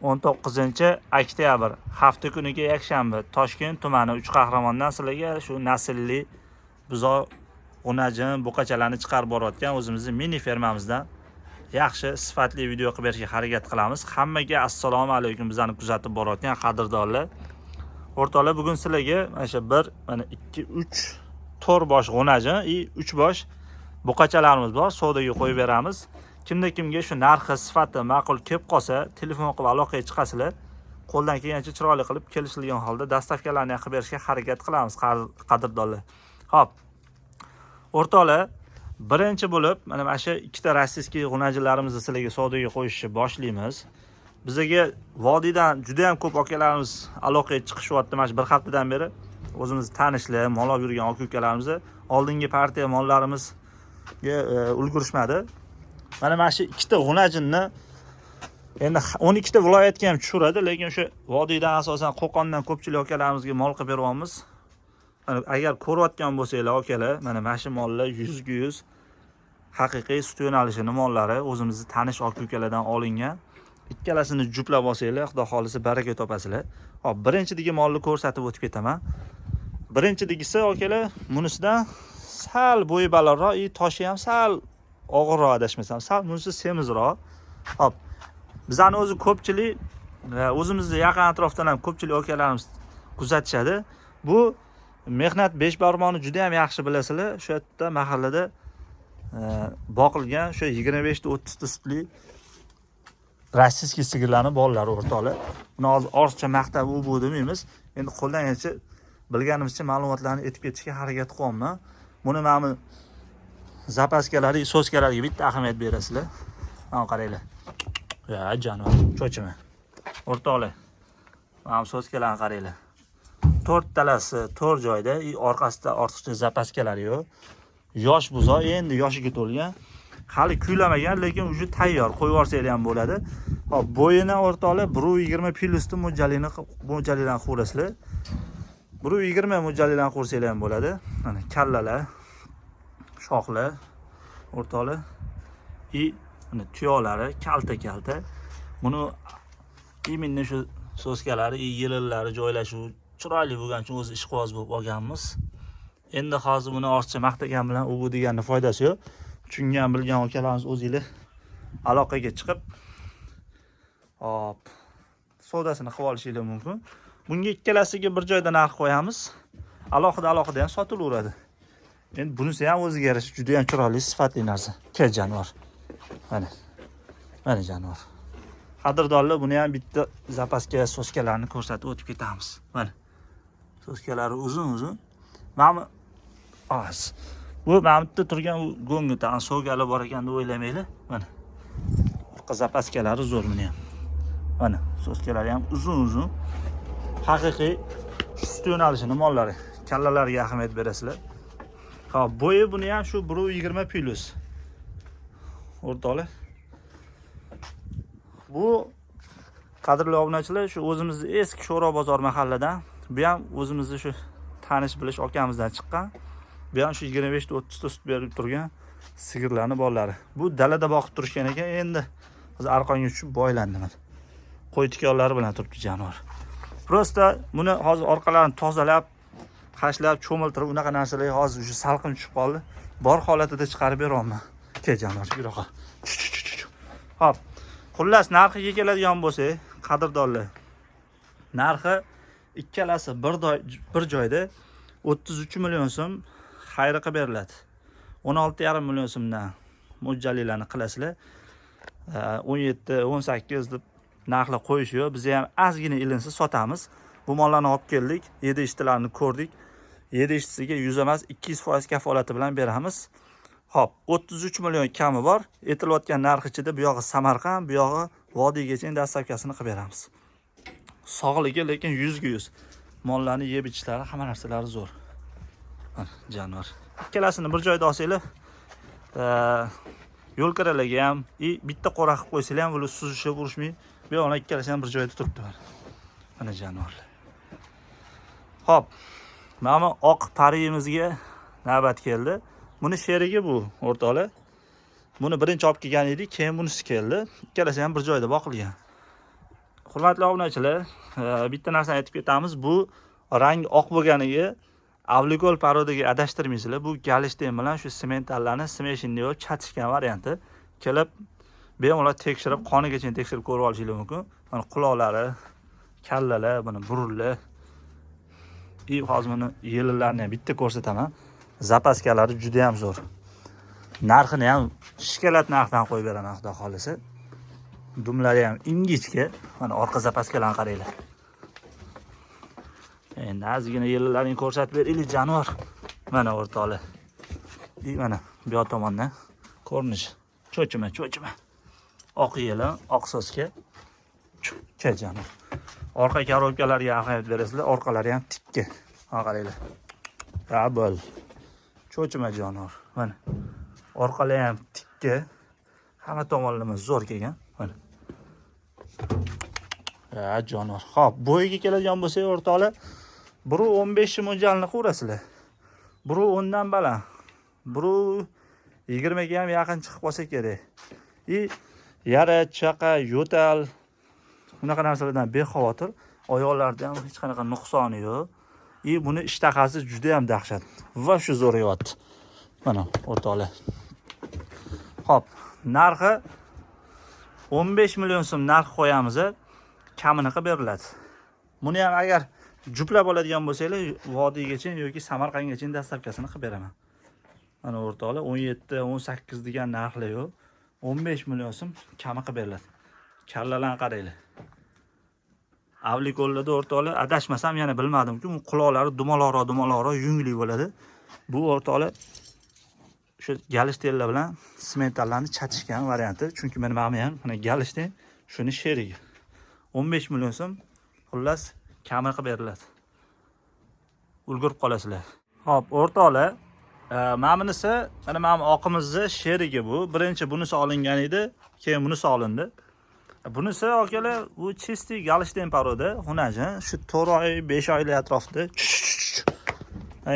19-oktyabr hafta kuniga yakshanba Toshkent tumani Uchqahramondan sizlarga shu naslli buzoq g'unajin buqachalarni chiqarib borayotgan o'zimizning mini fermamizdan yaxshi sifatli video qilib berishga harakat qilamiz. Hammaga assalomu alaykum, bizani kuzatib borayotgan qadrdonlar. O'rtoqlar, bugun sizlarga mana shu 1, mana 2, 3 4 bosh g'unajin, 3 bosh buqachalarimiz bor. Savdoga qo'yib beramiz. Kimga shu narxi, sifati ma'qul kelib qolsa, telefon qilib aloqaga chiqasizlar. Qo'ldan kelgancha chiroyli qilib kelishilgan holda dastavkalarni qilib berishga harakat qilamiz, qadrdonlar. Xo'p. O'rtoqlar, birinchi bo'lib mana shu ikkita rossiyskiy g'unajilarimizni sizlarga savdoga qo'yishni boshlaymiz. Bizga vodiydan juda ham ko'p akalarimiz aloqaga chiqishyapti. Mana shu bir haftadan beri o'zimiz tanishlar, mol olib yurgan aka-ukalarimiz oldingi partiya mollarimizga ulgurishmadi. Mana shu ikkita g'unajinni endi 12 ta viloyatga ham tushiradi, lekin o'sha vodiydan asosan Qo'qondan ko'pchilik akalarimizga mol qilib beryapmiz. Agar ko'rayotgan bo'lsanglar akalar, mana shu mollar 100% haqiqiy sut yo'nalishini mollari, o'zimizni tanish aka-ukalardan olingan. Ikkalasini juplab olsanglar, xudo xolisa baraka topasizlar. Hop, birinchidagi molni ko'rsatib o'tib ketaman. Birinchidigisi akalar, bunisidan sal bo'yi balandroq, toshi ham sal og'irroq adashmasam, sal bunisi semizroq. Hop, bizani o'zi ko'pchilik, o'zimizning yaqin atrofdan ham ko'pchilik akalarimiz kuzatishadi. Bu mehnat 5 barmoqni juda ham yaxshi bilasizlar. O'sha yerda mahallada boqilgan o'sha 25 ta 30 ta sutli rossiyskiy sigirlarning bolalari o'rtoqlar. Buni hozir ortiqcha maqtab bu demaymiz. Endi qo'ldan kelsa bilganimizcha ma'lumotlarni aytib ketishga harakat qilyapman. Buni mana zapaskalari, soskalarga bitta ahamiyat berasizlar. Mana qaranglar. Ya jonivor, cho'chima. O'rtoqlar, mana soskalarni qaranglar. 4 talasi 4 joyda, orqasida ortiqcha zapaskalari yo'q. Yosh buzoq, endi yoshiga to'lgan. Hali kuylamagan, lekin uje tayyor. Qo'yib yuborsanglar ham bo'ladi. Hop, bo'yini o'rtoqlar 1.20 plyusni mo'ljalini qo'rasizlar. 1.20 mo'ljalini qo'rsanglar ham bo'ladi. Mana kallalar, shoxlar o'rtoqlar, mana tuyoqlari kalta. Buni imminni shu soskalari, yilillari joylashuv chiroyli bo'lgan uchun o'zi ishqiboz bo'lib olganmiz. Endi hozir buni ortiqcha maqtagan bilan u deganning foydasi yo'q. Tushungan bilgan akalarimiz o'zingizlar aloqaga chiqib, hop, savdosini qilib olishinglar mumkin. Bunga ikkalasiga bir joyda narx qo'yamiz. Alohida ham sotilaveradi. Endi bunisi ham o'ziga yarasha juda ham chiroyli, sifatli narsa. Kel jonivor. Mana jonivor. Qadrdonlar, buni ham bitta zapaska soskalarni ko'rsatib o'tib ketamiz. Mana soskalari uzun. Mana bu mamda turgan go'ngdan so'gali bor ekan deb o'ylamanglar. Mana orqa zapaskalari zo'r buni ham. Mana soskalari ham uzun. Haqiqiy sut yo'nalishini mollari. Kallalarga ahamiyat berasizlar. Xo'p, bo'yi buni ham shu 1.20 plyus. O'rtoqlar, bu qadrli obunachilar, shu o'zimizning eski Sho'ro bozor mahalladan, bu ham o'zimizning shu tanish bilish akamizdan chiqqan. Bu ham shu 25 ta 30 ta sut berib turgan sigirlarning bolalari. Bu dalada boqib turishgan ekan, endi hozir arqonga tushib boylandi. Mana qo'y tikonlari bilan turibdi jonivor. Prosta buni hozir orqalarini tozalab, hashlab, cho'miltirib, unaqa narsalar hozir shu salqin tushib qoldi. Bor holatida chiqarib beryapman. Kel jonivor, buyoqqa. Hop. Xullas, narxiga keladigan bo'lsak, qadrdonlar, narxi ikkalasi bir joyda 33 million so'm xayri qilib beriladi. 16,5 million so'mdan mo'ljallarni qilasizlar. 17, 18 deb narxlar qo'yish yo'q. Biz ham ozgina ilinsa sotamiz. Bu mollarni olib keldik, 7 ishtilarni ko'rdik. 7 ishtisiga 100 emas, 200% kafolati bilan beramiz. Hop, 33 million kami bor. Aytilayotgan narx ichida bu yog'i Samarqand, bu yog'i Vodiygacha dastavkasini qilib beramiz. Sog'ligi lekin 100%. Mollarni yeb ichishlari, hamma narsalari zo'r. Mana jonivor. Ikkalasini bir joyda olsanglar, yo'l kiralarga ham, bitta qo'ra qilib qo'ysanglar ham bo'lib suzishib urishmay, bu yo'qlar ikkalasi ham bir joyda turibdi. Mana jonivorlar. Hop, mana oq pariyimizga navbat keldi. Buni sherigi bu o'rtoqlar. Buni birinchi olib kelgan edik, keyin bunisi keldi. Ikkalasi ham bir joyda boqilgan. Hurmatli obunachilar, bitta narsani aytib ketamiz. Bu rang oq bo'lganiga avligol parodiga adashtirmaysizlar. Bu galishten bilan shu sementallarni smeshinni yo'q chatishgan varianti. Kelib bemalol tekshirib, qonigacha tekshirib ko'rib olishingiz mumkin. Mana quloqlari, kallalar, buni burunlar. Hozir buni yellarni ham bitta ko'rsataman. Zapaskalari juda ham zo'r. Narxini ham shikolat narxdan qo'yib beraman, xudo xolisa. Dumlari ham ingichka. Mana orqa zapaskalarni qaranglar. Endi ozgina yellarni ko'rsatib beraylik, jonivor. Mana o'rtoqlar. Mana bu yoq tomondan ko'rinish. Cho'chima. Oq yeli, oq soska. Jonivor. Orqa korobkalarga ahamiyat berasizlar. Orqalari ham tikka. Qaranglar. Bo'l. Cho'chima jonivor. Mana. Orqalari ham tikka. Hamma tomonlama zo'r kelgan. Mana. Jonivor. Xo'p, bo'yiga keladigan bo'lsak, o'rtoqlar, 1.15 mo'ljalni ko'rasizlar. 1.10 dan baland. 1.20 ga ham yaqin chiqib qolsa kerak. Yara, chaqa, yo'tal bunaqa narsalardan bexavotir. Oyoqlarda ham hech qanaqa nuqsoni yo'q. Buni ishtahasi juda ham dahshat. Va shu zo'rayapti. Mana o'rtoqlar. Xo'p, narxi 15 million so'm narx qo'yamiz. Kamini qilib beriladi. Buni ham agar juplab oladigan bo'lsanglar, Vodiygacha yoki Samarqandgacha dastlabkasini qilib beraman. Mana o'rtoqlar 17, 18 degan narxlar yo'q. 15 million so'm kami qilib beriladi. Kallalarni qaranglar. Avlikollarda o'rtoqlar, adashmasam yana bilmadim-ku, quloqlari dumaloq yungli bo'ladi. Bu o'rtoqlar shu galishtenlar bilan sementallarni chatishgan varianti. Chunki men ham mana galishten shuni sherigi. 15 million so'm xullas kami qilib beriladi. Ulgurib qolasizlar. Xo'p, o'rtoqlar, Ma'minisi, mana men oqimizni sherigi bu. Birinchi bunisi olingan edi, keyin bunisi olindi. Bunisi akalar, bu chisti galishten paroda, xunajin, shu 4 oy, 5 oylik atrofida.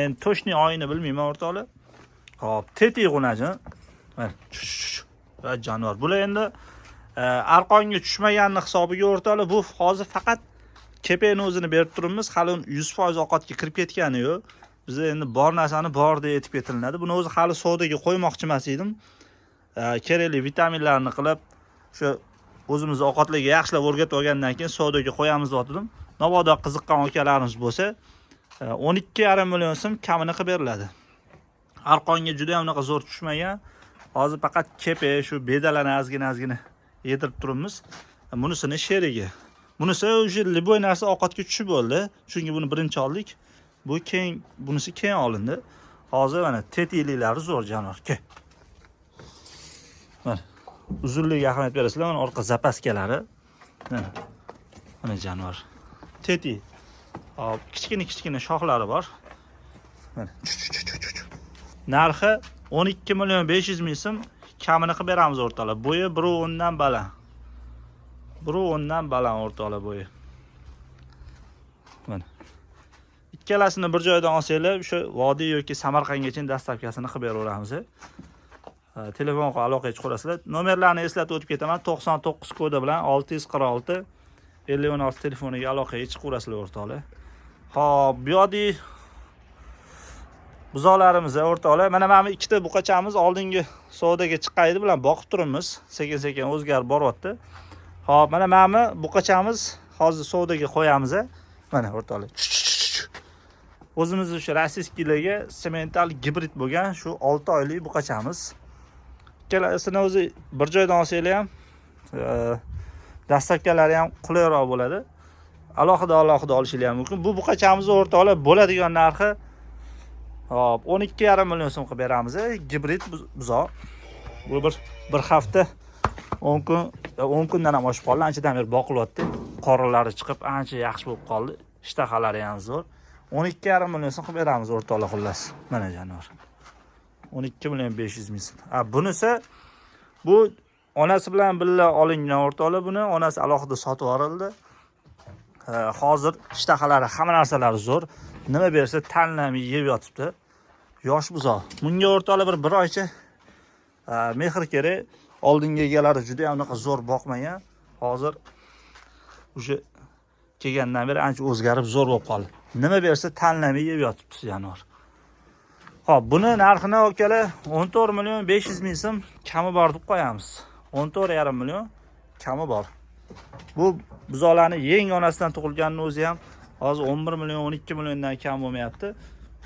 Endi to'shni oyini bilmayman o'rtoqlar. Xo'p, teti xunajin. Va jonivor. Bular endi arqonga tushmaganini hisobiga o'rtoqlar, bu hozir faqat kepeni o'zini berib turibmiz. Hali 100% ovqatga kirib ketgani yo'q. Biz endi bor narsani bor deb aytib ketilinadi. Buni o'zi hali savdoga qo'ymoqchi emas edim. Kerakli vitaminlarni qilib, shu o'zimiz ovqatlarga yaxshilab o'rgatib olgandan keyin savdoga qo'yamiz dedim. Mabodo qiziqqan akalarimiz bo'lsa, 12,5 million so'm kamini qilib beriladi. Arqonga juda ham unaqa zo'r tushmagan. Hozir faqat kepe, shu bedalarni ozgina yedirib turibmiz. Bunisini sherigi. Bunisi o'sha liboy narsa ovqatga tushib bo'ldi. Chunki buni birinchi oldik. Bunisi keyin olindi. Hozir mana tetiliklari zo'r jonivor. Mana uzunligiga ahamiyat berasizlar. Mana orqa zapaskalari. Mana jonivor. Teti. Hop, kichkina shoxlari bor. Mana. Narxi 12 million 500 ming so'm kamini qilib beramiz o'rtoqlar. Bo'yi 1.10 dan baland. 1.10 dan baland o'rtoqlar bo'yi. Mana. Ikkalasini bir joydan olsanglar, o'sha Vodiy yoki Samarqandgacha dastlabkasini qilib beraveramiz. Telefon orqali aloqaga chiqasizlar. Nomerlarni eslatib o'tib ketaman. 99 kodi bilan 646 5016 telefoniga aloqaga chiqaverasizlar o'rtoqlar. Xo'p, bu yoqda buzoqlarimiz o'rtoqlar. Mana ikkita buqachamiz oldingi savdoga chiqqaydi bilan boqib turibmiz. Sekin-sekin o'zgarib boryapti. Xo'p, mana buqachamiz hozir savdoga qo'yamiz. Mana o'rtoqlar. O'zimiz shu rossiyskilarga semental gibrid bo'lgan shu 6 oylik buqachamiz. Ikkalasini o'zi bir joydan olsanglar ham dastlabkalari ham qulayroq bo'ladi. Alohida olishingiz ham mumkin. Bu buqachamiz o'rtoqlar bo'ladigan narxi hop 12,5 million so'm qilib beramiz. Gibrid buzoq. Bu bir hafta 10 kundan ham oshib qoldi. Anchadan beri boqilyapti. Qorinlari chiqib, ancha yaxshi bo'lib qoldi. Ishtahalari ham zo'r. 12,5 million so'm qilib beramiz o'rtoqlar xullas. Mana jonivor. 12 million 500 ming so'm. Bunisi bu onasi bilan birga olingan o'rtoqlar. Buni onasi alohida sotib yuborildi. Hozir ishtahalari, hamma narsalari zo'r. Nima bersa tanlamay yeb yotibdi. Yosh buzoq. Bunga o'rtoqlar bir oycha mehr kerak. Oldingi egalari juda ham unaqa zo'r boqmagan. Hozir o'sha kelgandan beri ancha o'zgarib zo'r bo'lib qoldi. Nima bersa tanlamay yeb yotibdi jonivor. Xo'p, buni narxini akalar 14 million 500 ming so'm kami bor deb qo'yamiz. 14,5 million kami bor. Bu buzoqlarni yangi onasidan tug'ilganning o'zi ham hozir 11 million 12 milliondan kam bo'lmayapti.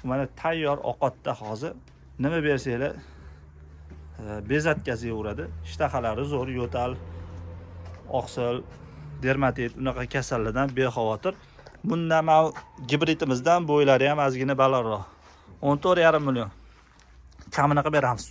Mana tayyor ovqatda hozir nima bersanglar bezatkazaveradi. Ishtahalari zo'r, yo'tal, oqsil, dermatit unaqa kasallardan bexavotir. Bunda mana gibridimizdan bo'ylari ham ozgina balandroq. 14,5 million. Kamini qilib beramiz.